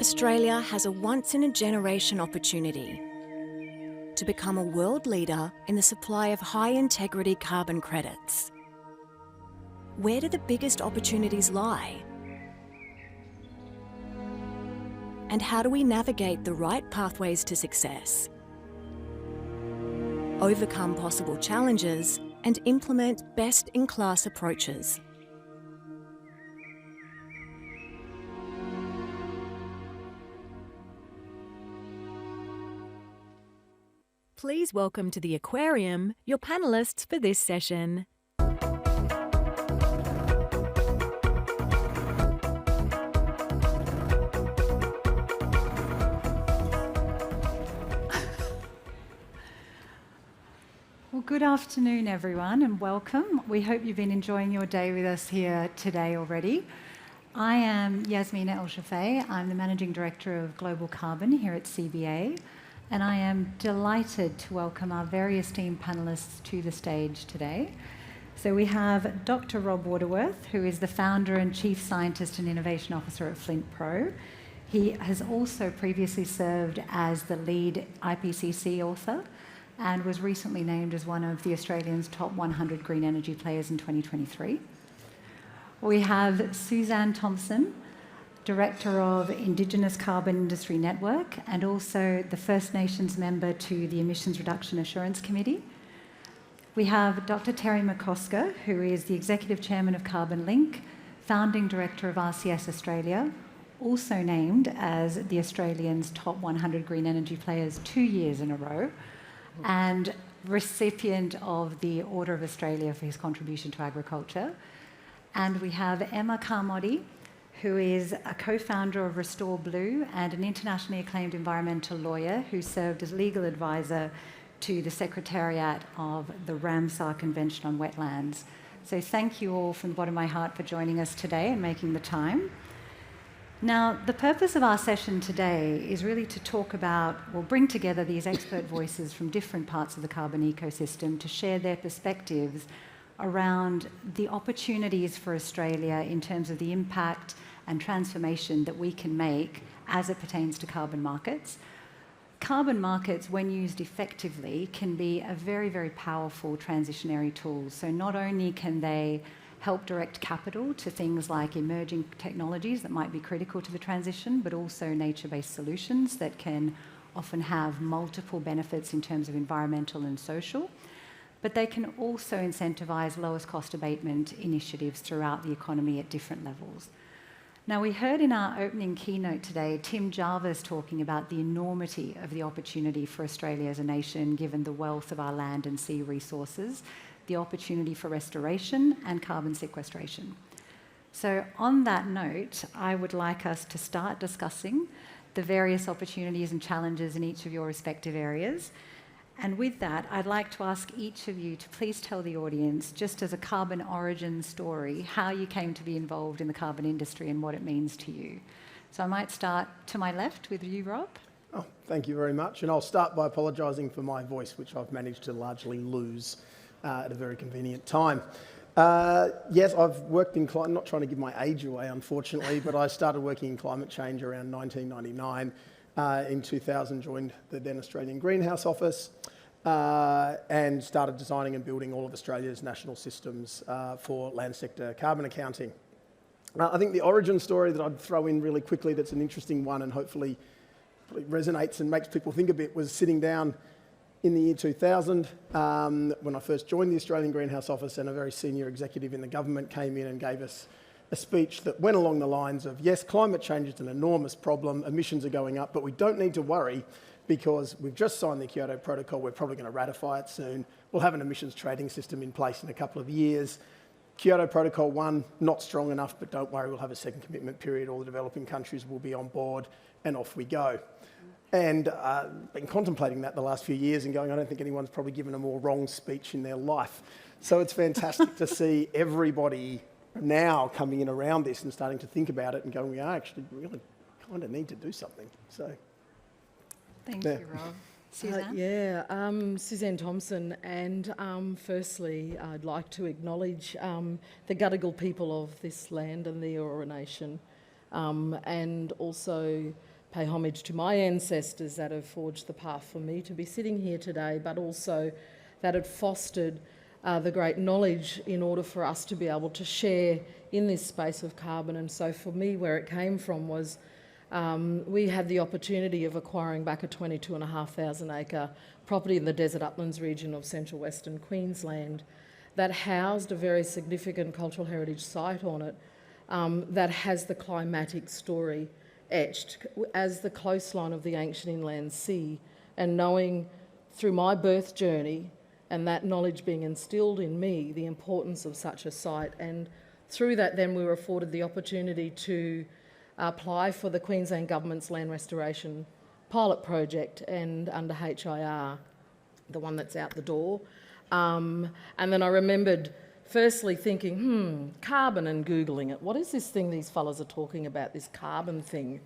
Australia has a once-in-a-generation opportunity to become a world leader in the supply of high-integrity carbon credits. Where do the biggest opportunities lie? And how do we navigate the right pathways to success? Overcome possible challenges and implement best-in-class approaches. Please welcome to the aquarium your panellists for this session. Well, good afternoon, everyone, and welcome. We hope you've been enjoying your day with us here today already. I am Yasmina Elshafei. I'm the Managing Director of Global Carbon here at CBA, and I am delighted to welcome our very esteemed panellists to the stage today. So we have Dr. Rob Waterworth, who is the founder and Chief Scientist and Innovation Officer at Flintpro. He has also previously served as the lead IPCC author and was recently named as one of the Australians' top 100 green energy players in 2023. We have Suzanne Thompson, Director of Indigenous Carbon Industry Network and also the First Nations member to the Emissions Reduction Assurance Committee. We have Dr. Terry McCosker, who is the Executive Chairman of CarbonLink, Founding Director of RCS Australia, also named as the Australians' top 100 green energy players 2 years in a row, and recipient of the Order of Australia for his contribution to agriculture. And we have Emma Carmody, who is a co-founder of Restore Blue and an internationally acclaimed environmental lawyer who served as legal advisor to the Secretariat of the Ramsar Convention on Wetlands. So thank you all from the bottom of my heart for joining us today and making the time. Now, the purpose of our session today is really to talk about, we'll bring together these expert voices from different parts of the carbon ecosystem to share their perspectives around the opportunities for Australia in terms of the impact and transformation that we can make as it pertains to carbon markets. Carbon markets, when used effectively, can be a very, very powerful transitionary tool. So not only can they help direct capital to things like emerging technologies that might be critical to the transition, but also nature-based solutions that can often have multiple benefits in terms of environmental and social. But they can also incentivise lowest cost abatement initiatives throughout the economy at different levels. Now, we heard in our opening keynote today, Tim Jarvis talking about the enormity of the opportunity for Australia as a nation, given the wealth of our land and sea resources, the opportunity for restoration and carbon sequestration. So on that note, I would like us to start discussing the various opportunities and challenges in each of your respective areas. And with that, I'd like to ask each of you to please tell the audience, just as a carbon origin story, how you came to be involved in the carbon industry and what it means to you. So I might start to my left with you, Rob. Oh, thank you very much. And I'll start by apologising for my voice, which I've managed to largely lose at a very convenient time. Yes, I've worked in climate, not trying to give my age away, unfortunately, but I started working in climate change around 1999. In 2000, joined the then Australian Greenhouse Office and started designing and building all of Australia's national systems for land sector carbon accounting. I think the origin story that I'd throw in really quickly that's an interesting one and hopefully resonates and makes people think a bit was sitting down in the year 2000 when I first joined the Australian Greenhouse Office, and a very senior executive in the government came in and gave us a speech that went along the lines of, yes, climate change is an enormous problem, emissions are going up, but we don't need to worry because we've just signed the Kyoto Protocol, we're probably going to ratify it soon, we'll have an emissions trading system in place in a couple of years. Kyoto Protocol 1, not strong enough, but don't worry, we'll have a second commitment period, all the developing countries will be on board, and off we go. And been contemplating that the last few years and going, I don't think anyone's probably given a more wrong speech in their life. So it's fantastic to see everybody now coming in around this and starting to think about it and going, we actually really kind of need to do something. So, Thank you, Rob. Suzanne? Suzanne Thompson, and firstly I'd like to acknowledge the Gadigal people of this land and the Eora Nation, and also pay homage to my ancestors that have forged the path for me to be sitting here today, but also that had fostered the great knowledge in order for us to be able to share in this space of carbon. And so for me, where it came from was we had the opportunity of acquiring back a 22,500 acre property in the Desert Uplands region of central western Queensland that housed a very significant cultural heritage site on it that has the climatic story etched as the coastline of the ancient inland sea. And knowing through my birth journey and that knowledge being instilled in me, the importance of such a site. And through that then we were afforded the opportunity to apply for the Queensland Government's land restoration pilot project and under HIR, the one that's out the door. And then I remembered firstly thinking, carbon, and Googling it. What is this thing these fellas are talking about, this carbon thing?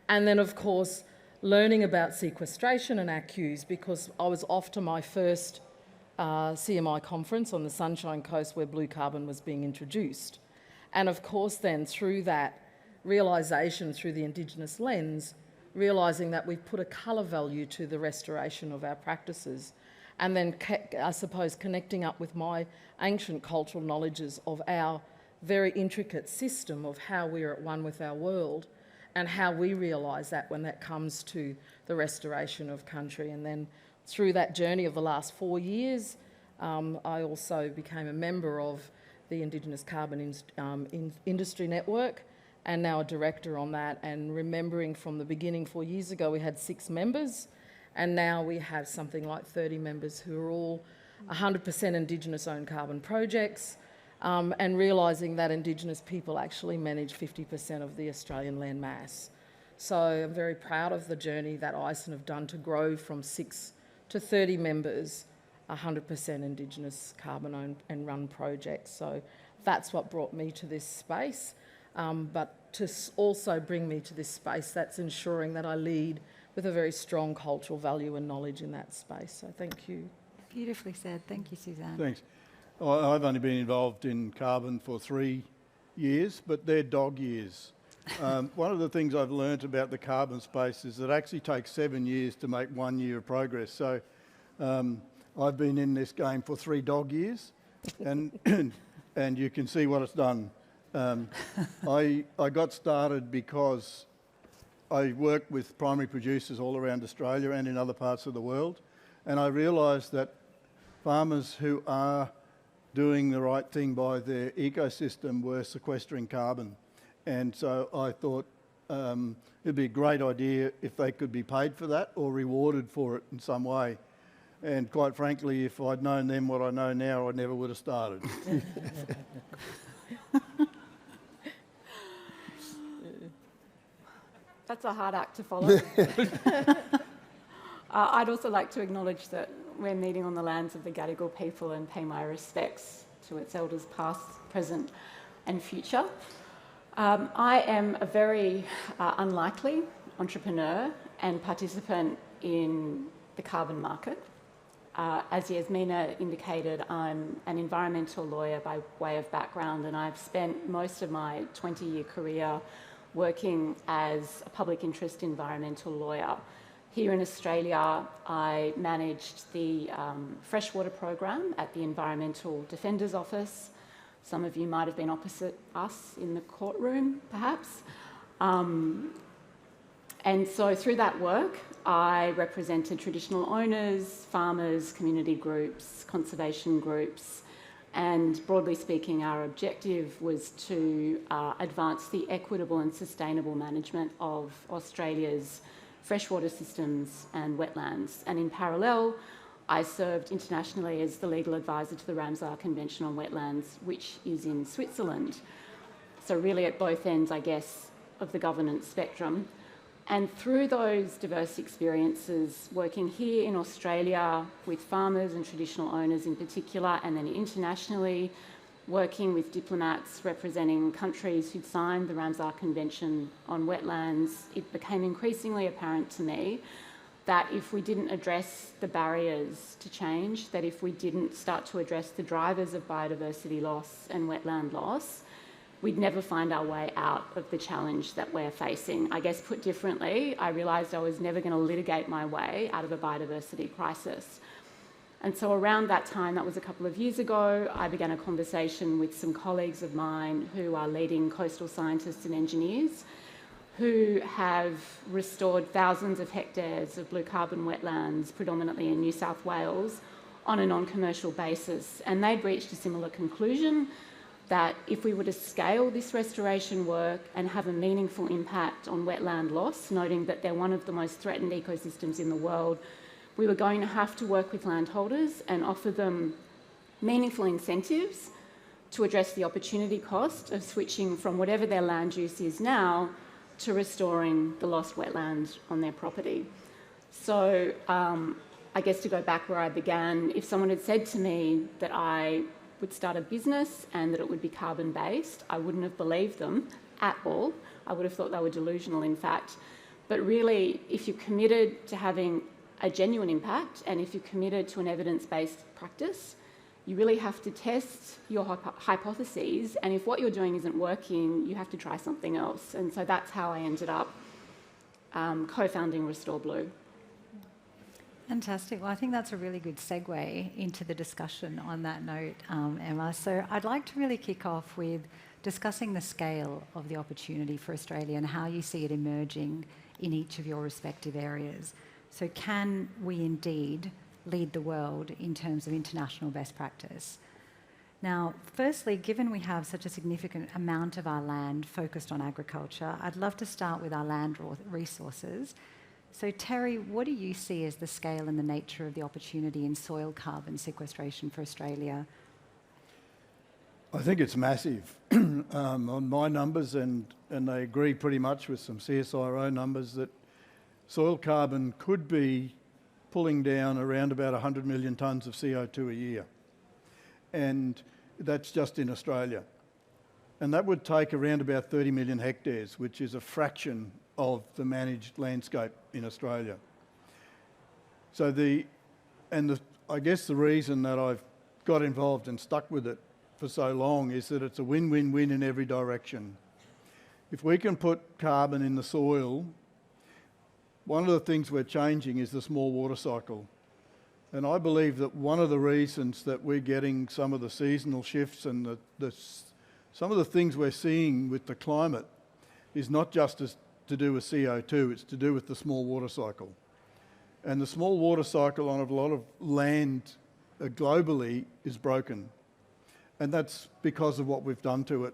And then, of course, learning about sequestration and ACCUs, because I was off to my first CMI conference on the Sunshine Coast where blue carbon was being introduced. And of course then through that realisation through the Indigenous lens, realising that we've put a colour value to the restoration of our practices, and then I suppose connecting up with my ancient cultural knowledges of our very intricate system of how we are at one with our world and how we realise that when that comes to the restoration of country. And then through that journey of the last 4 years, I also became a member of the Indigenous Carbon Industry Network and now a director on that. And remembering from the beginning 4 years ago, we had 6 members, and now we have something like 30 members who are all 100% Indigenous-owned carbon projects, and realising that Indigenous people actually manage 50% of the Australian land mass. So I'm very proud of the journey that ISON have done to grow from 6 to 30 members, 100% Indigenous carbon-owned and run projects. So that's what brought me to this space. But to also bring me to this space, that's ensuring that I lead with a very strong cultural value and knowledge in that space. So thank you. Beautifully said. Thank you, Suzanne. Thanks. I've only been involved in carbon for 3 years, but they're dog years. One of the things I've learnt about the carbon space is that it actually takes 7 years to make 1 year of progress. So I've been in this game for 3 dog years, and and you can see what it's done. I got started because I work with primary producers all around Australia and in other parts of the world, and I realised that farmers who are doing the right thing by their ecosystem were sequestering carbon. And so I thought it'd be a great idea if they could be paid for that or rewarded for it in some way. And quite frankly, if I'd known then what I know now, I never would have started. That's a hard act to follow. I'd also like to acknowledge that we're meeting on the lands of the Gadigal people and pay my respects to its elders past, present and future. I am a very unlikely entrepreneur and participant in the carbon market. As Yasmina indicated, I'm an environmental lawyer by way of background, and I've spent most of my 20-year career working as a public interest environmental lawyer. Here in Australia, I managed the freshwater program at the Environmental Defender's Office. Some of you might have been opposite us in the courtroom, perhaps. And so through that work, I represented traditional owners, farmers, community groups, conservation groups, and broadly speaking, our objective was to advance the equitable and sustainable management of Australia's freshwater systems and wetlands. And in parallel, I served internationally as the legal advisor to the Ramsar Convention on Wetlands, which is in Switzerland. So really at both ends, I guess, of the governance spectrum. And through those diverse experiences, working here in Australia with farmers and traditional owners in particular, and then internationally, working with diplomats representing countries who'd signed the Ramsar Convention on Wetlands, it became increasingly apparent to me that if we didn't address the barriers to change, that if we didn't start to address the drivers of biodiversity loss and wetland loss, we'd never find our way out of the challenge that we're facing. I guess put differently, I realised I was never going to litigate my way out of a biodiversity crisis. And so around that time, that was a couple of years ago, I began a conversation with some colleagues of mine who are leading coastal scientists and engineers who have restored thousands of hectares of blue carbon wetlands, predominantly in New South Wales, on a non-commercial basis. And they'd reached a similar conclusion that if we were to scale this restoration work and have a meaningful impact on wetland loss, noting that they're one of the most threatened ecosystems in the world, we were going to have to work with landholders and offer them meaningful incentives to address the opportunity cost of switching from whatever their land use is now to restoring the lost wetlands on their property. So I guess to go back where I began, if someone had said to me that I would start a business and that it would be carbon-based, I wouldn't have believed them at all. I would have thought they were delusional, in fact. But really, if you're committed to having a genuine impact and if you're committed to an evidence-based practice, you really have to test your hypotheses, and if what you're doing isn't working, you have to try something else. And so that's how I ended up co-founding Restore Blue. Fantastic. Well, I think that's a really good segue into the discussion on that note, Emma. So I'd like to really kick off with discussing the scale of the opportunity for Australia and how you see it emerging in each of your respective areas. So can we indeed lead the world in terms of international best practice? Now, firstly, given we have such a significant amount of our land focused on agriculture, I'd love to start with our land resources. So Terry, what do you see as the scale and the nature of the opportunity in soil carbon sequestration for Australia? I think it's massive. On my numbers, and they agree pretty much with some CSIRO numbers, that soil carbon could be pulling down around about 100 million tonnes of CO2 a year. And that's just in Australia. And that would take around about 30 million hectares, which is a fraction of the managed landscape in Australia. So I guess the reason that I've got involved and stuck with it for so long is that it's a win-win-win in every direction. If we can put carbon in the soil, one of the things we're changing is the small water cycle. And I believe that one of the reasons that we're getting some of the seasonal shifts and some of the things we're seeing with the climate is not just to do with CO2, it's to do with the small water cycle. And the small water cycle on a lot of land globally is broken. And that's because of what we've done to it.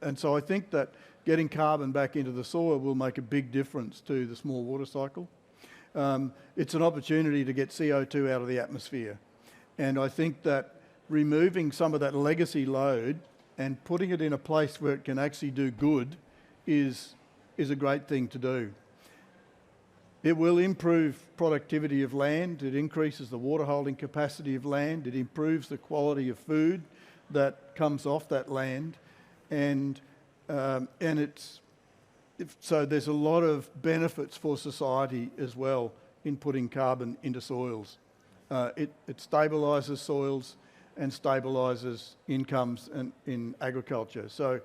And so I think that getting carbon back into the soil will make a big difference to the small water cycle. It's an opportunity to get CO2 out of the atmosphere. And I think that removing some of that legacy load and putting it in a place where it can actually do good is a great thing to do. It will improve productivity of land, it increases the water holding capacity of land, it improves the quality of food that comes off that land, so there's a lot of benefits for society as well in putting carbon into soils. It stabilises soils and stabilises incomes in agriculture. So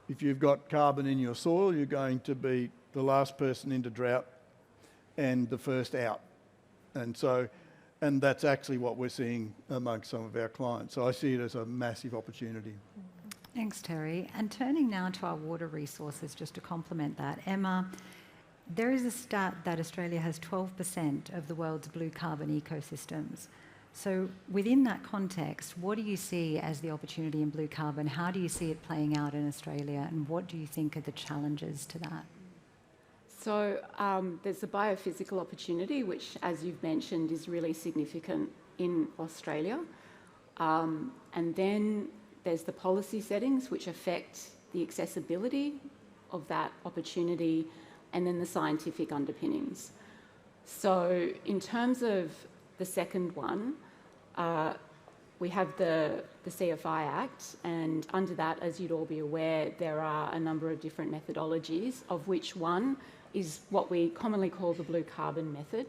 if you've got carbon in your soil, you're going to be the last person into drought and the first out. And that's actually what we're seeing amongst some of our clients. So I see it as a massive opportunity. Thanks, Terry. And turning now to our water resources, just to complement that, Emma, there is a stat that Australia has 12% of the world's blue carbon ecosystems. So within that context, what do you see as the opportunity in blue carbon? How do you see it playing out in Australia? And what do you think are the challenges to that? So there's the biophysical opportunity, which, as you've mentioned, is really significant in Australia. And then there's the policy settings, which affect the accessibility of that opportunity, and then the scientific underpinnings. So in terms of the second one, we have the CFI Act, and under that, as you'd all be aware, there are a number of different methodologies, of which one is what we commonly call the blue carbon method.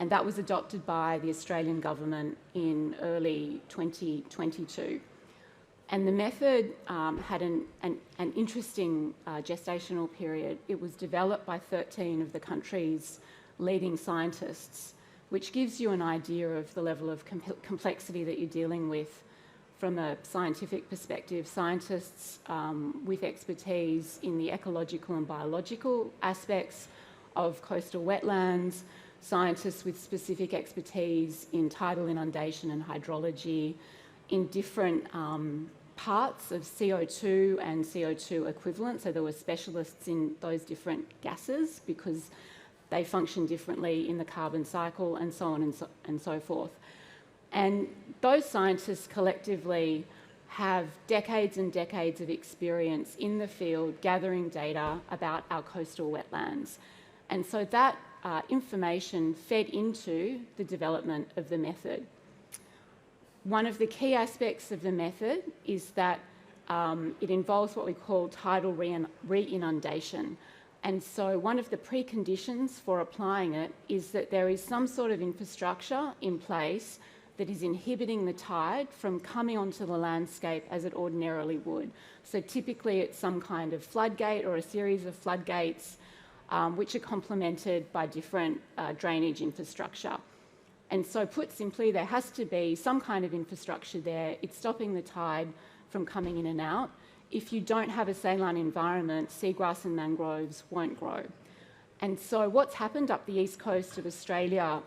And that was adopted by the Australian government in early 2022. And the method had an interesting gestational period. It was developed by 13 of the country's leading scientists, which gives you an idea of the level of complexity that you're dealing with from a scientific perspective. Scientists with expertise in the ecological and biological aspects of coastal wetlands, scientists with specific expertise in tidal inundation and hydrology, in different parts of CO2 and CO2 equivalent. So there were specialists in those different gases because they function differently in the carbon cycle, and so on and so forth. And those scientists collectively have decades and decades of experience in the field gathering data about our coastal wetlands. And so that information fed into the development of the method. One of the key aspects of the method is that it involves what we call tidal re-inundation. And so one of the preconditions for applying it is that there is some sort of infrastructure in place that is inhibiting the tide from coming onto the landscape as it ordinarily would. So typically it's some kind of floodgate or a series of floodgates which are complemented by different drainage infrastructure. And so put simply, there has to be some kind of infrastructure there. It's stopping the tide from coming in and out. If you don't have a saline environment, seagrass and mangroves won't grow. And so what's happened up the east coast of Australia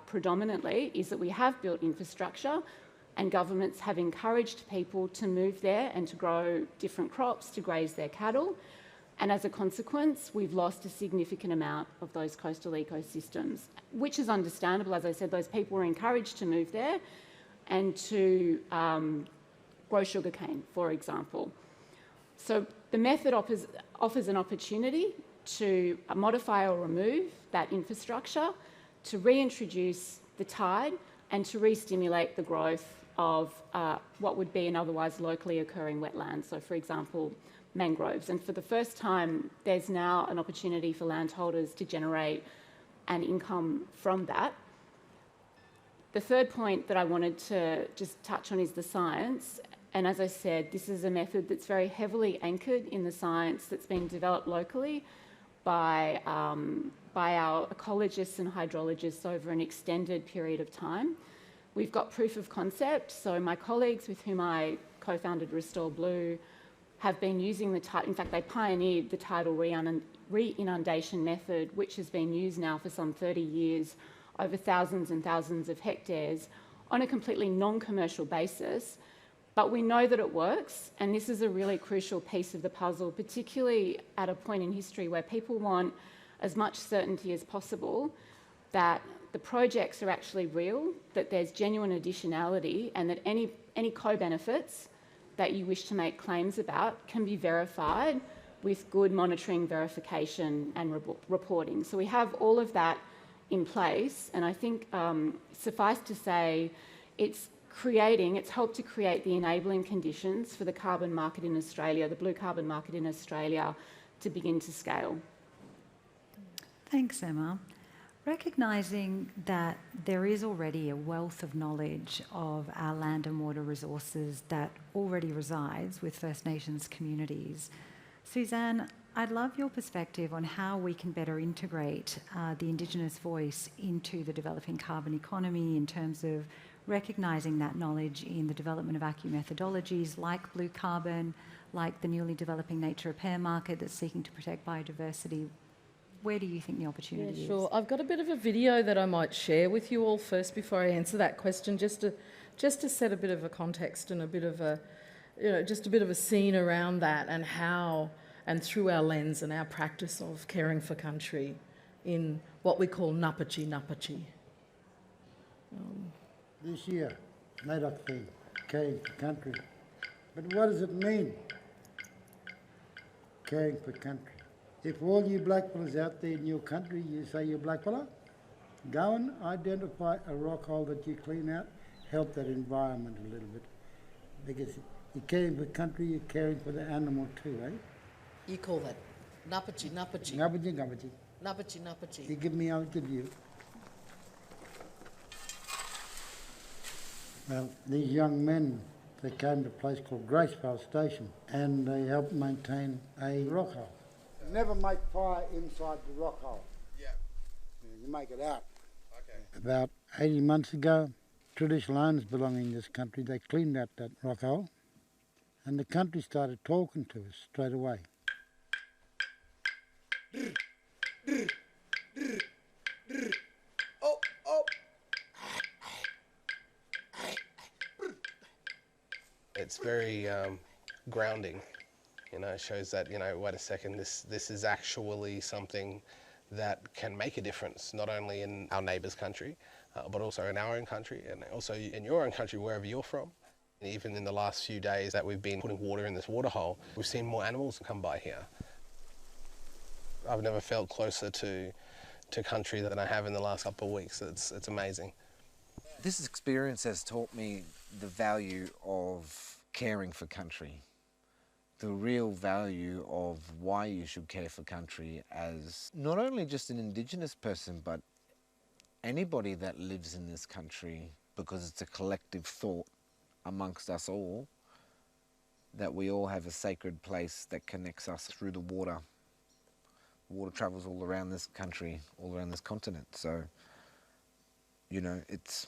predominantly is that we have built infrastructure, and governments have encouraged people to move there and to grow different crops, to graze their cattle. And as a consequence, we've lost a significant amount of those coastal ecosystems, which is understandable. As I said, those people were encouraged to move there and to grow sugarcane, for example. So the method offers an opportunity to modify or remove that infrastructure, to reintroduce the tide, and to re-stimulate the growth of what would be an otherwise locally occurring wetland. So, for example, mangroves. And for the first time, there's now an opportunity for landholders to generate an income from that. The third point that I wanted to just touch on is the science. And as I said, this is a method that's very heavily anchored in the science that's been developed locally by our ecologists and hydrologists over an extended period of time. We've got proof of concept. So my colleagues with whom I co-founded Restore Blue have been using in fact, they pioneered the tidal re-inundation method, which has been used now for some 30 years over thousands and thousands of hectares on a completely non-commercial basis. But we know that it works, and this is a really crucial piece of the puzzle, particularly at a point in history where people want as much certainty as possible that the projects are actually real, that there's genuine additionality, and that any co-benefits that you wish to make claims about can be verified with good monitoring, verification and reporting. So we have all of that in place, and I think suffice to say it's helped to create the enabling conditions for the carbon market in Australia, the blue carbon market in Australia, to begin to scale. Thanks, Emma. Recognising that there is already a wealth of knowledge of our land and water resources that already resides with First Nations communities, Suzanne, I'd love your perspective on how we can better integrate the Indigenous voice into the developing carbon economy in terms of recognising that knowledge in the development of ACCU methodologies like blue carbon, like the newly developing nature repair market that's seeking to protect biodiversity. Where do you think the opportunity is? Sure. I've got a bit of a video that I might share with you all first before I answer that question, just to set a bit of a context and a bit of a, just a bit of a scene around that and how, and through our lens and our practice of caring for country in what we call Napachi. This year, Elshafei, caring for country. But what does it mean, caring for country? If all you blackfellas out there in your country, you say you're blackfella, go and identify a rock hole that you clean out, help that environment a little bit. Because you're caring for country, you're caring for the animal too, eh? You call that Napachi. You give me, I'll give you. Well, these young men, They came to a place called Gracevale Station and they helped maintain a rock hole. Never make fire inside the rock hole. Yeah. You make it out. Okay. About 80 months ago, traditional owners belonging to this country, they cleaned out that rock hole and the country started talking to us straight away. Oh, oh. It's very grounding, you know, it shows that, you know, wait a second, this is actually something that can make a difference, not only in our neighbour's country, but also in our own country and also in your own country, wherever you're from. Even in the last few days that we've been putting water in this water hole, we've seen more animals come by here. I've never felt closer to country than I have in the last couple of weeks. It's amazing. This experience has taught me the value of caring for country, the real value of why you should care for country as not only just an Indigenous person, but anybody that lives in this country, because it's a collective thought amongst us all, that we all have a sacred place that connects us through the water. Water travels all around this country, all around this continent. So, you know, it's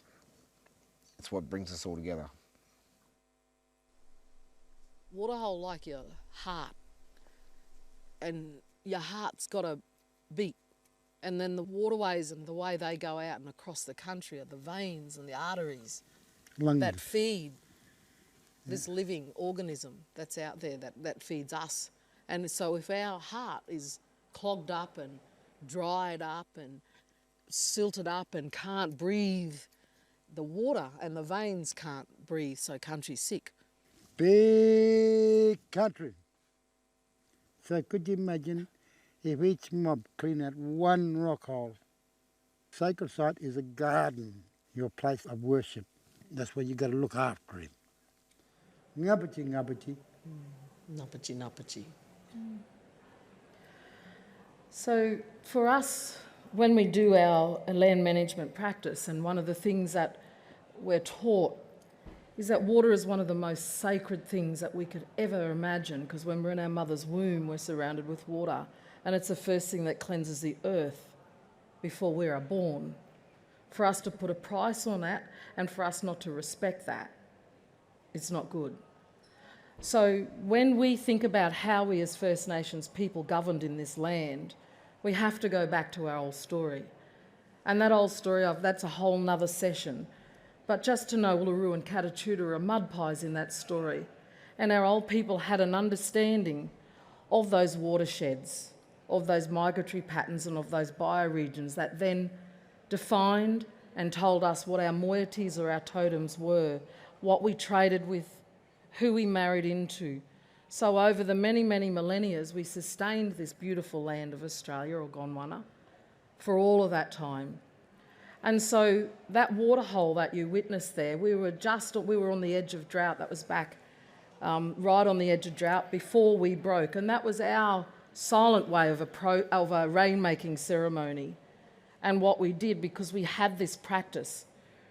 what brings us all together. Waterhole like your heart, and your heart's got a beat, and then the waterways and the way they go out and across the country are the veins and the arteries that feed this living organism that's out there that feeds us. And so if our heart is clogged up and dried up and silted up and can't breathe, the water and the veins can't breathe, so country's sick. Big country. So could you imagine if each mob cleaned out one rock hole? Sacred site is a garden, your place of worship. That's where you got to look after it. Ngapachi, ngapachi. Napachi, napachi. So for us, when we do our land management practice, and one of the things that we're taught is that water is one of the most sacred things that we could ever imagine, because when we're in our mother's womb, we're surrounded with water, and it's the first thing that cleanses the earth before we are born. For us to put a price on that and for us not to respect that, it's not good. So when we think about how we as First Nations people governed in this land, we have to go back to our old story. And that old story, that's a whole nother session. But just to know Uluru and Katachuta are mud pies in that story. And our old people had an understanding of those watersheds, of those migratory patterns and of those bioregions that then defined and told us what our moieties or our totems were, what we traded with, who we married into. So over the many, many millennia, we sustained this beautiful land of Australia, or Gondwana, for all of that time. And so that waterhole that you witnessed there, we were on the edge of drought. That was back right on the edge of drought before we broke. And that was our silent way of a rain-making ceremony. And what we did, because we had this practice.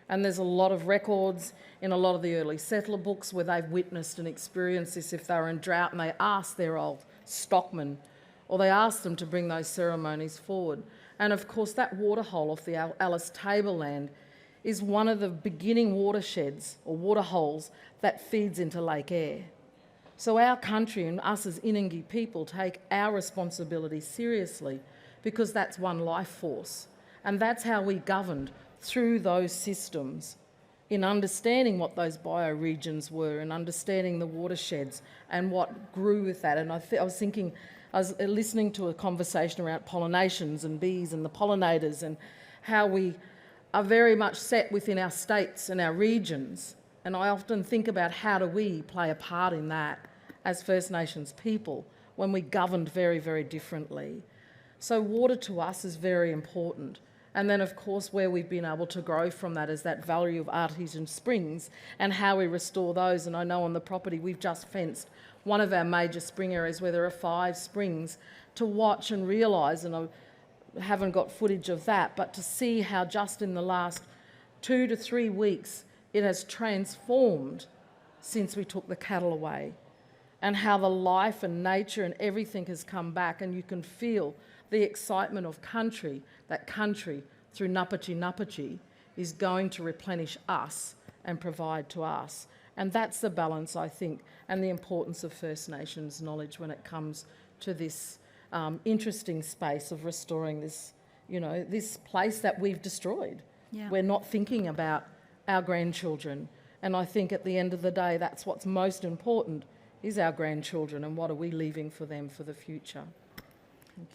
And there's a lot of records in a lot of the early settler books where they've witnessed and experienced this if they were in drought and they asked their old stockmen, or they asked them to bring those ceremonies forward. And of course that waterhole off the Alice Tableland is one of the beginning watersheds or waterholes that feeds into Lake Eyre. So our country and us as Inangi people take our responsibility seriously, because that's one life force. And that's how we governed through those systems, in understanding what those bioregions were and understanding the watersheds and what grew with that. And I was listening to a conversation around pollinations and bees and the pollinators, and how we are very much set within our states and our regions. And I often think about how do we play a part in that as First Nations people when we governed very, very differently. So water to us is very important. And then, of course, where we've been able to grow from that is that value of artesian springs and how we restore those. And I know on the property we've just fenced one of our major spring areas where there are 5 springs, to watch and realise, and I haven't got footage of that, but to see how just in the last 2 to 3 weeks it has transformed since we took the cattle away, and how the life and nature and everything has come back, and you can feel the excitement of country, that country through Napachi is going to replenish us and provide to us. And that's the balance, I think, and the importance of First Nations knowledge when it comes to this interesting space of restoring this, you know, this place that we've destroyed. Yeah. We're not thinking about our grandchildren. And I think at the end of the day, that's what's most important, is our grandchildren and what are we leaving for them for the future.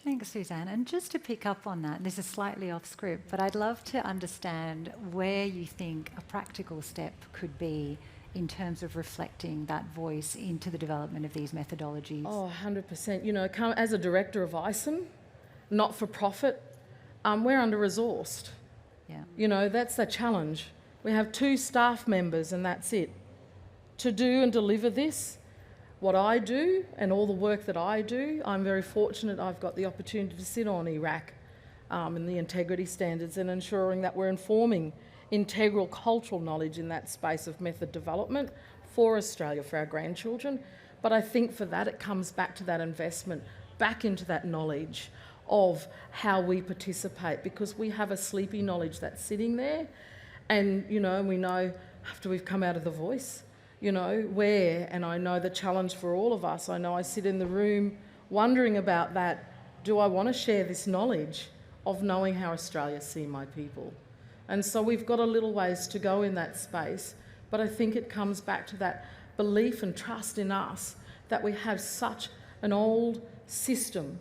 Thanks, Suzanne. And just to pick up on that, this is slightly off script, but I'd love to understand where you think a practical step could be in terms of reflecting that voice into the development of these methodologies. Oh, 100%. You know, as a director of ISOM, not-for-profit, we're under-resourced. Yeah. You know, that's the challenge. We have 2 staff members and that's it. To do and deliver this, what I do and all the work that I do, I'm very fortunate I've got the opportunity to sit on IRAC and the integrity standards and ensuring that we're informing integral cultural knowledge in that space of method development for Australia, for our grandchildren. But I think for that it comes back to that investment, back into that knowledge of how we participate, because we have a sleepy knowledge that's sitting there, and you know, we know after we've come out of the voice, you know, where, and I know the challenge for all of us, I know I sit in the room wondering about that, do I want to share this knowledge of knowing how Australia see my people? And so we've got a little ways to go in that space, but I think it comes back to that belief and trust in us that we have such an old system.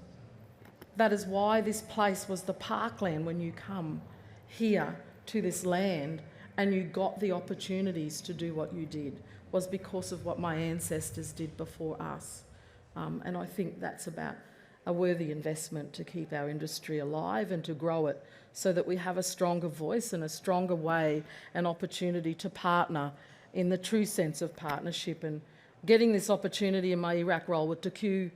That is why this place was the parkland when you come here to this land and you got the opportunities to do what you did, was because of what my ancestors did before us. And I think that's about a worthy investment to keep our industry alive and to grow it so that we have a stronger voice and a stronger way and opportunity to partner in the true sense of partnership. And getting this opportunity in my Iraq role with TQ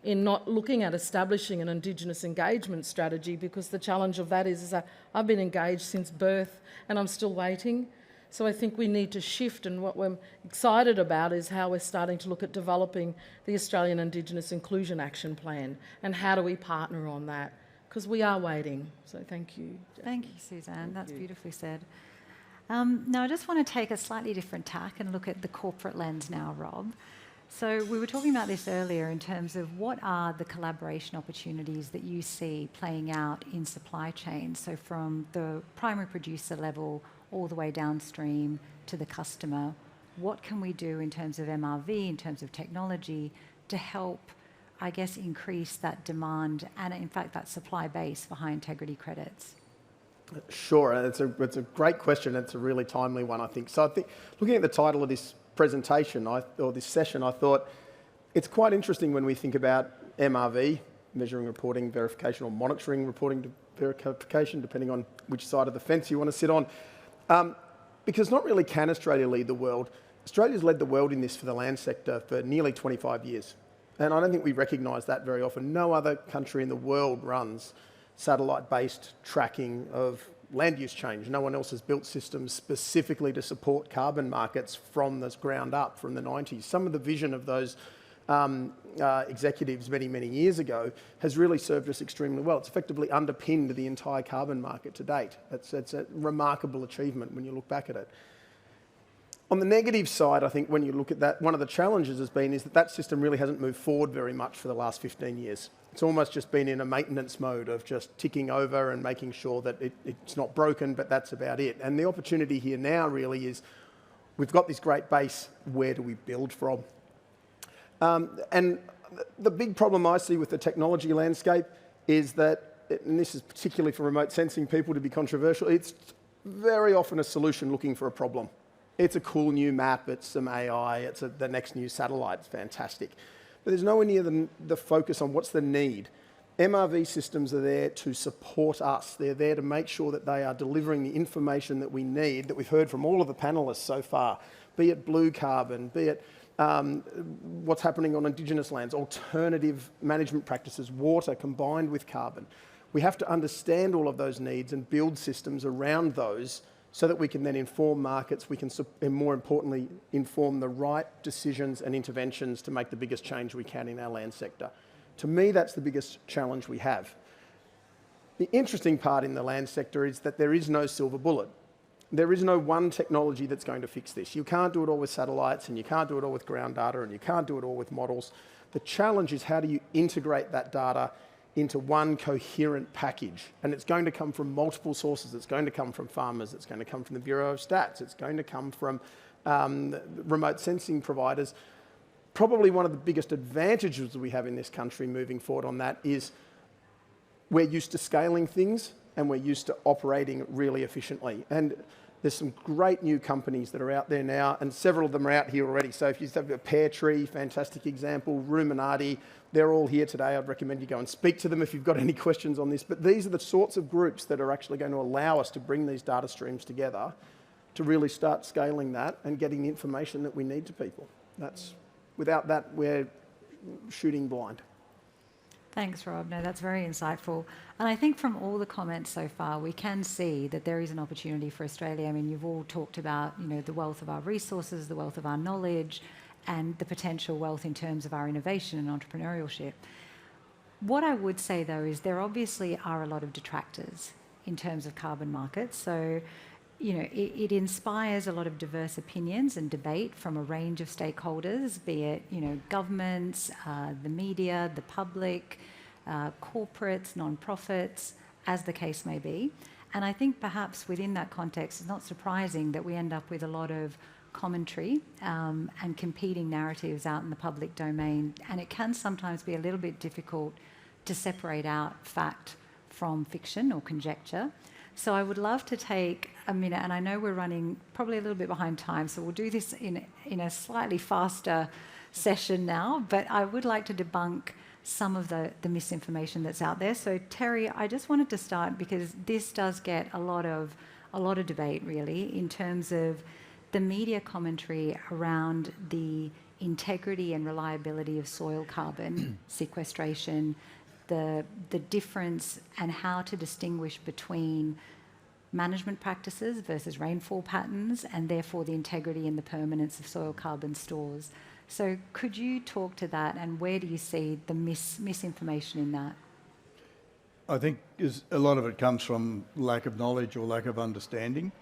in not looking at establishing an Indigenous engagement strategy, because the challenge of that is that I've been engaged since birth and I'm still waiting. So I think we need to shift, and what we're excited about is how we're starting to look at developing the Australian Indigenous Inclusion Action Plan and how do we partner on that, because we are waiting. So thank you. Thank you, Suzanne. That's beautifully said. Now I just want to take a slightly different tack and look at the corporate lens now, Rob. So we were talking about this earlier in terms of what are the collaboration opportunities that you see playing out in supply chains, so from the primary producer level all the way downstream to the customer. What can we do in terms of MRV, in terms of technology, to help, I guess, increase that demand and, in fact, that supply base for high integrity credits? Sure, and it's a great question. It's a really timely one, I think. So I think, looking at the title of this presentation, or this session, I thought it's quite interesting when we think about MRV, measuring, reporting, verification, or monitoring, reporting to verification, depending on which side of the fence you want to sit on. Because not really can Australia lead the world. Australia's led the world in this for the land sector for nearly 25 years. And I don't think we recognise that very often. No other country in the world runs satellite-based tracking of land use change. No one else has built systems specifically to support carbon markets from the ground up, from the 90s. Some of the vision of those executives many, many years ago has really served us extremely well. It's effectively underpinned the entire carbon market to date. It's a remarkable achievement when you look back at it. On the negative side, I think when you look at that, one of the challenges has been is that system really hasn't moved forward very much for the last 15 years. It's almost just been in a maintenance mode of just ticking over and making sure that it's not broken, but that's about it. And the opportunity here now really is, we've got this great base, where do we build from? And the big problem I see with the technology landscape is that, and this is particularly for remote sensing people to be controversial, it's very often a solution looking for a problem. It's a cool new map, it's some AI, it's the next new satellite, it's fantastic. But there's nowhere near the focus on what's the need. MRV systems are there to support us. They're there to make sure that they are delivering the information that we need, that we've heard from all of the panellists so far, be it blue carbon, be it what's happening on Indigenous lands, alternative management practices, water combined with carbon. We have to understand all of those needs and build systems around those so that we can then inform markets, we can, and more importantly, inform the right decisions and interventions to make the biggest change we can in our land sector. To me, that's the biggest challenge we have. The interesting part in the land sector is that there is no silver bullet. There is no one technology that's going to fix this. You can't do it all with satellites, and you can't do it all with ground data, and you can't do it all with models. The challenge is, how do you integrate that data into one coherent package? And it's going to come from multiple sources. It's going to come from farmers. It's going to come from the Bureau of Stats. It's going to come from remote sensing providers. Probably one of the biggest advantages we have in this country moving forward on that is we're used to scaling things, and we're used to operating really efficiently. And there's some great new companies that are out there now, and several of them are out here already. So if you have a Pear Tree, fantastic example, Ruminati, they're all here today. I'd recommend you go and speak to them if you've got any questions on this. But these are the sorts of groups that are actually going to allow us to bring these data streams together to really start scaling that and getting the information that we need to people. Without that, we're shooting blind. Thanks, Rob. No, that's very insightful. And I think from all the comments so far, we can see that there is an opportunity for Australia. I mean, you've all talked about, the wealth of our resources, the wealth of our knowledge, and the potential wealth in terms of our innovation and entrepreneurship. What I would say, though, is there obviously are a lot of detractors in terms of carbon markets. So, it inspires a lot of diverse opinions and debate from a range of stakeholders, be it, governments, the media, the public, corporates, non-profits, as the case may be. And I think perhaps within that context, it's not surprising that we end up with a lot of commentary and competing narratives out in the public domain. And it can sometimes be a little bit difficult to separate out fact from fiction or conjecture. So I would love to take a minute, and I know we're running probably a little bit behind time, so we'll do this in a slightly faster session now, but I would like to debunk some of the misinformation that's out there. So Terry, I just wanted to start, because this does get a lot of debate really in terms of the media commentary around the integrity and reliability of soil carbon sequestration, the difference and how to distinguish between management practices versus rainfall patterns, and therefore the integrity and the permanence of soil carbon stores. So could you talk to that, and where do you see the misinformation in that? I think a lot of it comes from lack of knowledge or lack of understanding.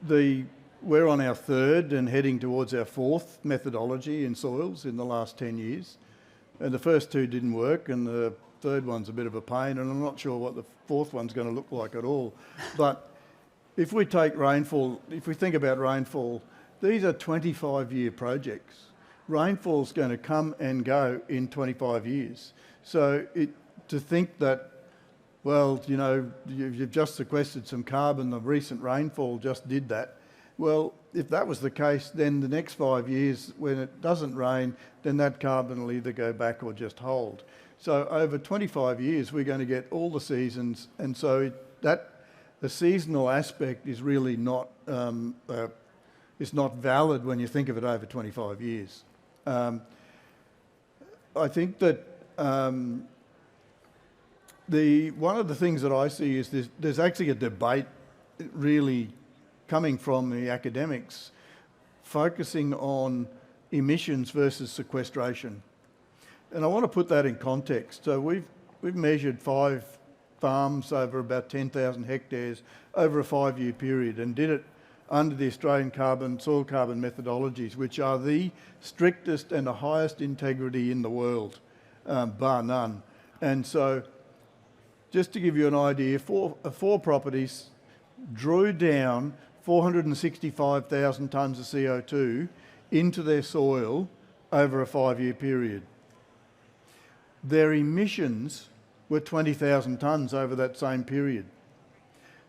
We're on our third and heading towards our fourth methodology in soils in the last 10 years. And the first two didn't work, and the third one's a bit of a pain, and I'm not sure what the fourth one's going to look like at all. But if we take rainfall, if we think about rainfall, these are 25-year projects. Rainfall's going to come and go in 25 years. So to think that, well, you've just sequestered some carbon, the recent rainfall just did that. Well, if that was the case, then the next 5 years, when it doesn't rain, then that carbon will either go back or just hold. So over 25 years, we're going to get all the seasons, and so the seasonal aspect is really not is not valid when you think of it over 25 years. I think that one of the things that I see is there's actually a debate really coming from the academics focusing on emissions versus sequestration. And I want to put that in context. So we've measured 5 farms over about 10,000 hectares over a 5-year period, and did it under the Australian soil carbon methodologies, which are the strictest and the highest integrity in the world, bar none. And so just to give you an idea, 4 properties drew down 465,000 tonnes of CO2 into their soil over a 5-year period. Their emissions were 20,000 tonnes over that same period.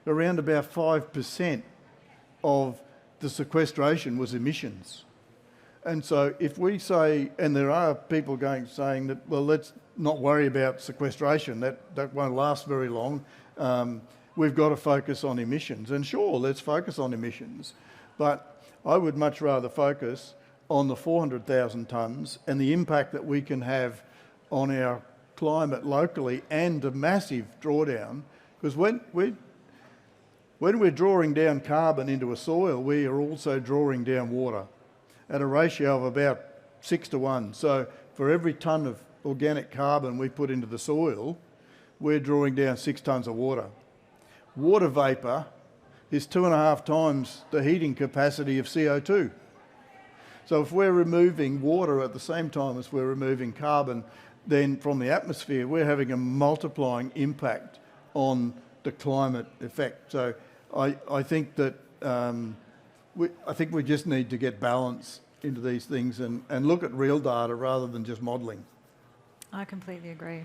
Around about 5% of the sequestration was emissions. And so if we say, and there are people saying that, well, let's not worry about sequestration, that won't last very long. We've got to focus on emissions. And sure, let's focus on emissions. But I would much rather focus on the 400,000 tonnes and the impact that we can have on our climate locally, and a massive drawdown. Because when When we're drawing down carbon into a soil, we are also drawing down water at a ratio of about 6 to 1. So for every tonne of organic carbon we put into the soil, we're drawing down 6 tonnes of water. Water vapour is 2.5 times the heating capacity of CO2. So if we're removing water at the same time as we're removing carbon, then from the atmosphere, we're having a multiplying impact on the climate effect. So I think that we just need to get balance into these things and look at real data rather than just modelling. I completely agree.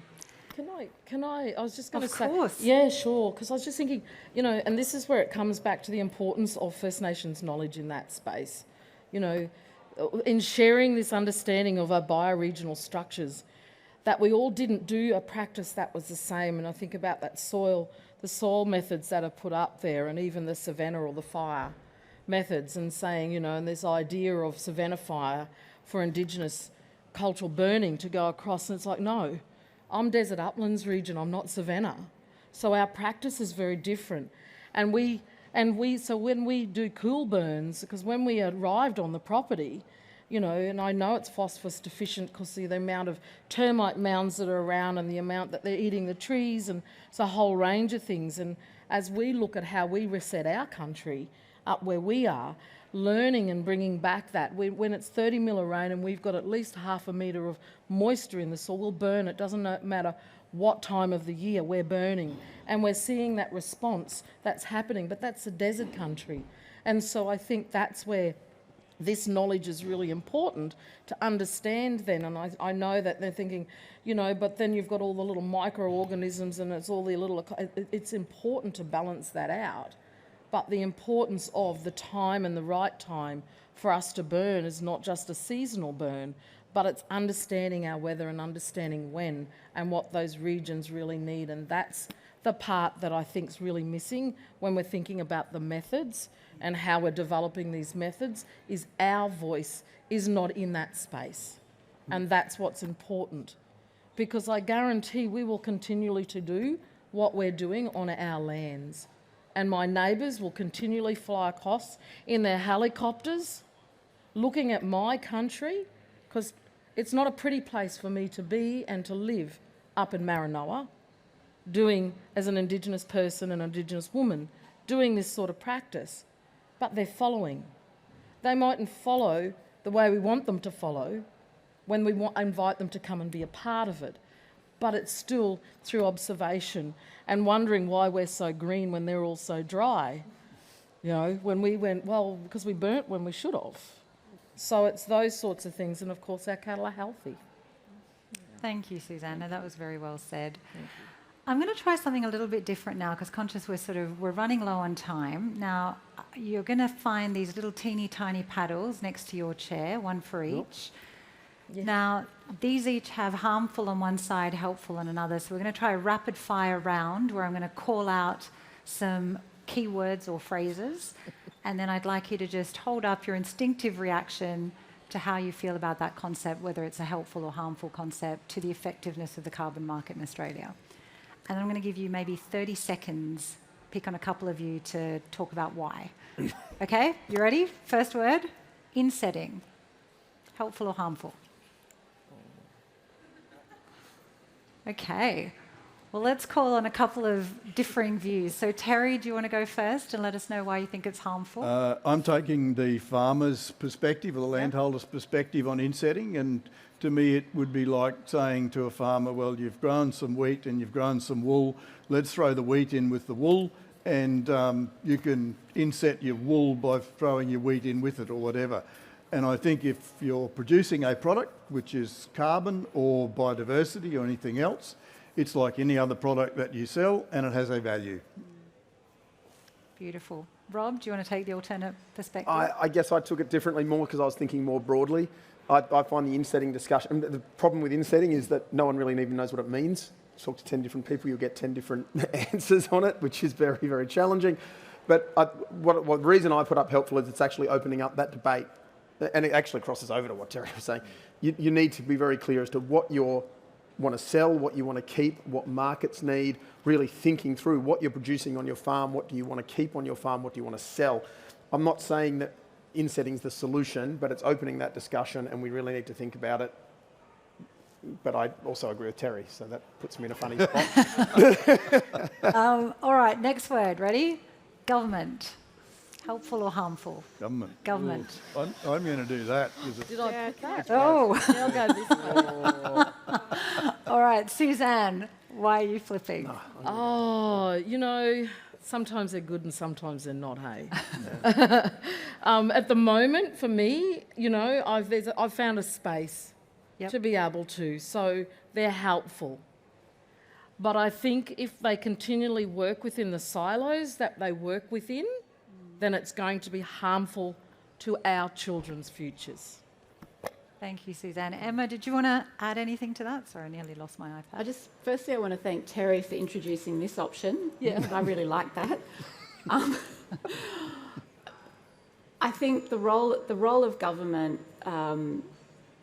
Can I was just going to say... Of course. Yeah, sure, because I was just thinking, you know, and this is where it comes back to the importance of First Nations knowledge in that space. You know, in sharing this understanding of our bioregional structures, that we all didn't do a practice that was the same. And I think about that the soil methods that are put up there, and even the savanna or the fire methods, and saying, you know, and this idea of savanna fire for Indigenous cultural burning to go across, and it's like, no, I'm desert uplands region, I'm not savanna. So our practice is very different. So when we do cool burns, because when we arrived on the property, you know, and I know it's phosphorus deficient because the amount of termite mounds that are around and the amount that they're eating the trees, and it's a whole range of things. And as we look at how we reset our country up where we are, learning and bringing back that, when it's 30 mil of rain and we've got at least 0.5 metre of moisture in the soil, we'll burn it. Doesn't matter what time of the year we're burning. And we're seeing that response that's happening, but that's a desert country. And so I think that's where this knowledge is really important to understand then. And I know that they're thinking, you know, but then you've got all the little microorganisms and it's all the little... It's important to balance that out. But the importance of the time and the right time for us to burn is not just a seasonal burn, but it's understanding our weather and understanding when and what those regions really need. And that's the part that I think is really missing when we're thinking about the methods and how we're developing these methods, is our voice is not in that space. And that's what's important. Because I guarantee we will continually to do what we're doing on our lands. And my neighbours will continually fly across in their helicopters looking at my country, because it's not a pretty place for me to be and to live up in Maranoa, doing, as an Indigenous person, an Indigenous woman, doing this sort of practice. But they're following. They mightn't follow the way we want them to follow when we invite them to come and be a part of it. But it's still through observation and wondering why we're so green when they're all so dry. You know, when we went, well, because we burnt when we should have. So it's those sorts of things, and of course our cattle are healthy. Thank you, Suzanne. That was very well said. I'm going to try something a little bit different now, because conscious we're running low on time. Now, you're going to find these little teeny tiny paddles next to your chair, one for each. Yes. Now, these each have harmful on one side, helpful on another. So we're going to try a rapid fire round where I'm going to call out some keywords or phrases, and then I'd like you to just hold up your instinctive reaction to how you feel about that concept, whether it's a helpful or harmful concept, to the effectiveness of the carbon market in Australia. And I'm going to give you maybe 30 seconds, pick on a couple of you to talk about why. Okay, you ready? First word, insetting. Helpful or harmful? Okay, well, let's call on a couple of differing views. So Terry, do you want to go first and let us know why you think it's harmful? I'm taking the farmer's perspective or the landholder's perspective on insetting, and to me it would be like saying to a farmer, well, you've grown some wheat and you've grown some wool, let's throw the wheat in with the wool, and you can inset your wool by throwing your wheat in with it or whatever. And I think if you're producing a product which is carbon or biodiversity or anything else, it's like any other product that you sell, and it has a value. Beautiful. Rob, do you want to take the alternate perspective? I guess I took it differently more because I was thinking more broadly. I find the insetting discussion, the problem with insetting is that no one really even knows what it means. Talk to 10 different people, you'll get 10 different answers on it, which is very, very challenging. But the reason I put up helpful is it's actually opening up that debate. And it actually crosses over to what Terry was saying. You need to be very clear as to what your want to sell, what you want to keep, what markets need, really thinking through what you're producing on your farm, what do you want to keep on your farm, what do you want to sell. I'm not saying that insetting's the solution, but it's opening that discussion and we really need to think about it. But I also agree with Terry, so that puts me in a funny spot. All right, next word. Ready? Government. Helpful or harmful? Government. Government. Well, I'm going to do that. Did I pick that? Oh. Yeah, I'll go this way. All right, Suzanne, why are you flipping? Oh, you know, sometimes they're good and sometimes they're not, hey? At the moment, for me, you know, I've found a space to be able to, so they're helpful. But I think if they continually work within the silos that they work within, then it's going to be harmful to our children's futures. Thank you, Suzanne. Emma, did you want to add anything to that? Sorry, I nearly lost my iPad. Firstly, I want to thank Terry for introducing this option. Yeah, I really like that. I think the role of government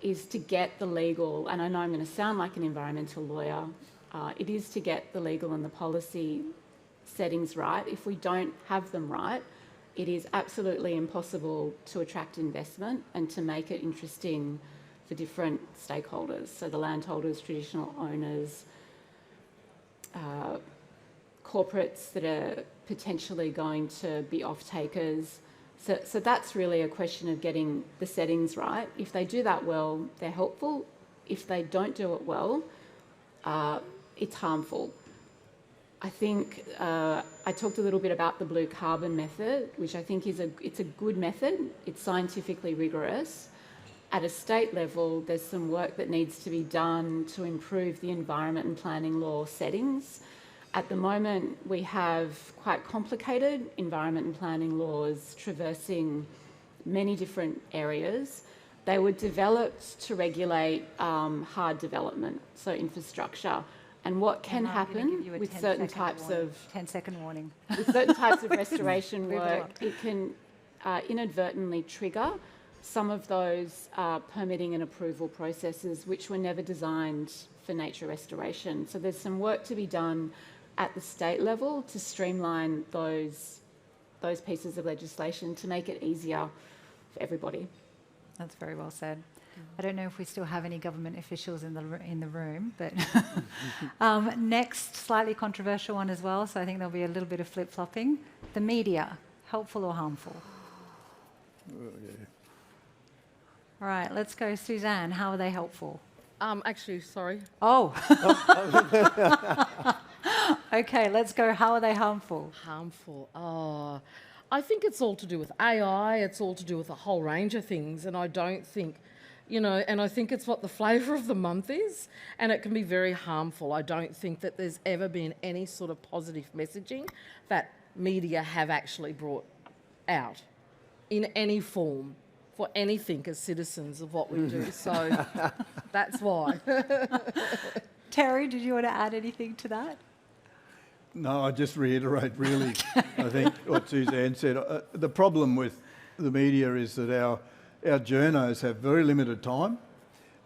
is to get the legal, and I know I'm going to sound like an environmental lawyer, it is to get the legal and the policy settings right. If we don't have them right, it is absolutely impossible to attract investment and to make it interesting for different stakeholders. So the landholders, traditional owners, corporates that are potentially going to be off-takers. So that's really a question of getting the settings right. If they do that well, they're helpful. If they don't do it well, it's harmful. I think I talked a little bit about the blue carbon method, which I think it's a good method. It's scientifically rigorous. At a state level, there's some work that needs to be done to improve the environment and planning law settings. At the moment, we have quite complicated environment and planning laws traversing many different areas. They were developed to regulate hard development, so infrastructure. And what can happen with certain types of 10-second warning. With certain types of restoration work, it can inadvertently trigger some of those permitting and approval processes which were never designed for nature restoration. So there's some work to be done at the state level to streamline those pieces of legislation to make it easier for everybody. That's very well said. I don't know if we still have any government officials in the room, but next, slightly controversial one as well, so I think there'll be a little bit of flip-flopping. The media, helpful or harmful? All right, let's go. Suzanne, how are they helpful? Actually, sorry. Oh. Okay, let's go. How are they harmful? Harmful. Oh, I think it's all to do with AI. It's all to do with a whole range of things, and I don't think, you know, and I think it's what the flavour of the month is, and it can be very harmful. I don't think that there's ever been any sort of positive messaging that media have actually brought out in any form for anything as citizens of what we do. So that's why. Terry, did you want to add anything to that? No, I just reiterate really, I think what Suzanne said. The problem with the media is that our journos have very limited time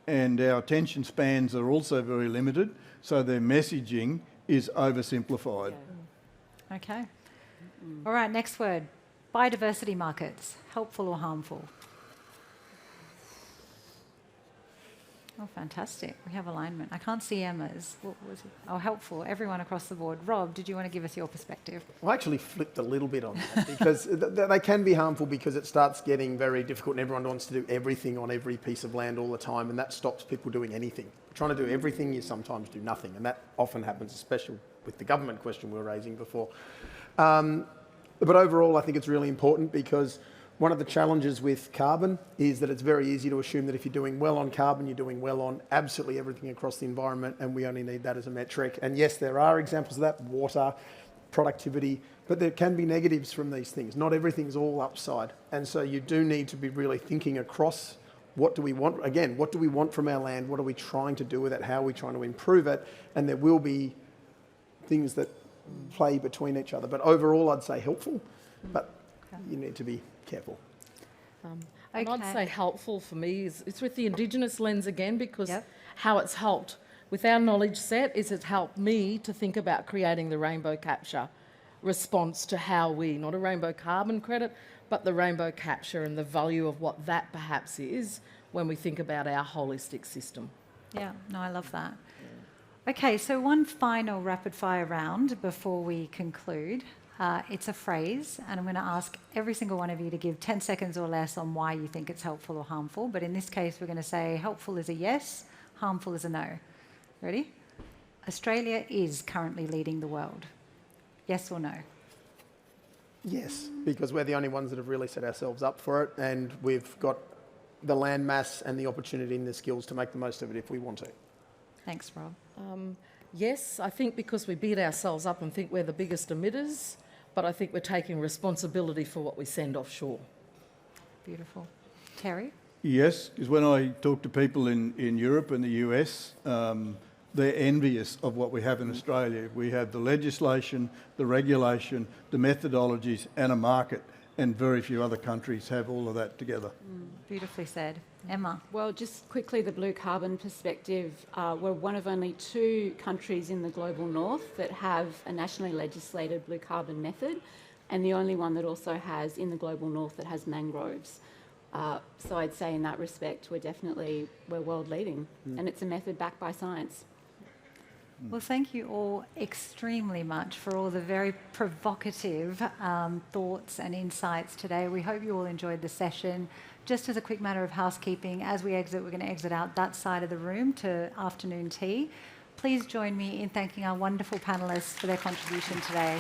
and our attention spans are also very limited, so their messaging is oversimplified. Yeah. Okay. All right, next word. Biodiversity markets, helpful or harmful? Oh, fantastic. We have alignment. I can't see Emma's. What was it? Oh, helpful. Everyone across the board. Rob, did you want to give us your perspective? I actually flipped a little bit on that because they can be harmful because it starts getting very difficult and everyone wants to do everything on every piece of land all the time, and that stops people doing anything. Trying to do everything, you sometimes do nothing, and that often happens, especially with the government question we were raising before. But overall, I think it's really important because one of the challenges with carbon is that it's very easy to assume that if you're doing well on carbon, you're doing well on absolutely everything across the environment, and we only need that as a metric. And yes, there are examples of that, water, productivity, but there can be negatives from these things. Not everything's all upside. And so you do need to be really thinking across what do we want, again, what do we want from our land? What are we trying to do with it? How are we trying to improve it? And there will be things that play between each other. But overall, I'd say helpful, but you need to be careful. And I'd say helpful for me is it's with the Indigenous lens again, because how it's helped with our knowledge set, is it helped me to think about creating the rainbow capture response to how we, not a rainbow carbon credit, but the rainbow capture and the value of what that perhaps is when we think about our holistic system. Yeah, no, I love that. Okay, so one final rapid fire round before we conclude. It's a phrase, and I'm going to ask every single one of you to give 10 seconds or less on why you think it's helpful or harmful. But in this case, we're going to say helpful is a yes, harmful is a no. Ready? Australia is currently leading the world. Yes or no? Yes, because we're the only ones that have really set ourselves up for it, and we've got the land mass and the opportunity and the skills to make the most of it if we want to. Thanks, Rob. Yes, I think because we beat ourselves up and think we're the biggest emitters, but I think we're taking responsibility for what we send offshore. Beautiful. Terry? Yes, because when I talk to people in Europe and the US, they're envious of what we have in Australia. We have the legislation, the regulation, the methodologies and a market, and very few other countries have all of that together. Beautifully said. Emma? Well, just quickly, the blue carbon perspective. We're one of only 2 countries in the global north that have a nationally legislated blue carbon method, and the only one that also has, in the global north, that has mangroves. So I'd say in that respect, we're world leading, and it's a method backed by science. Well, thank you all extremely much for all the very provocative thoughts and insights today. We hope you all enjoyed the session. Just as a quick matter of housekeeping, as we exit, we're going to exit out that side of the room to afternoon tea. Please join me in thanking our wonderful panellists for their contribution today.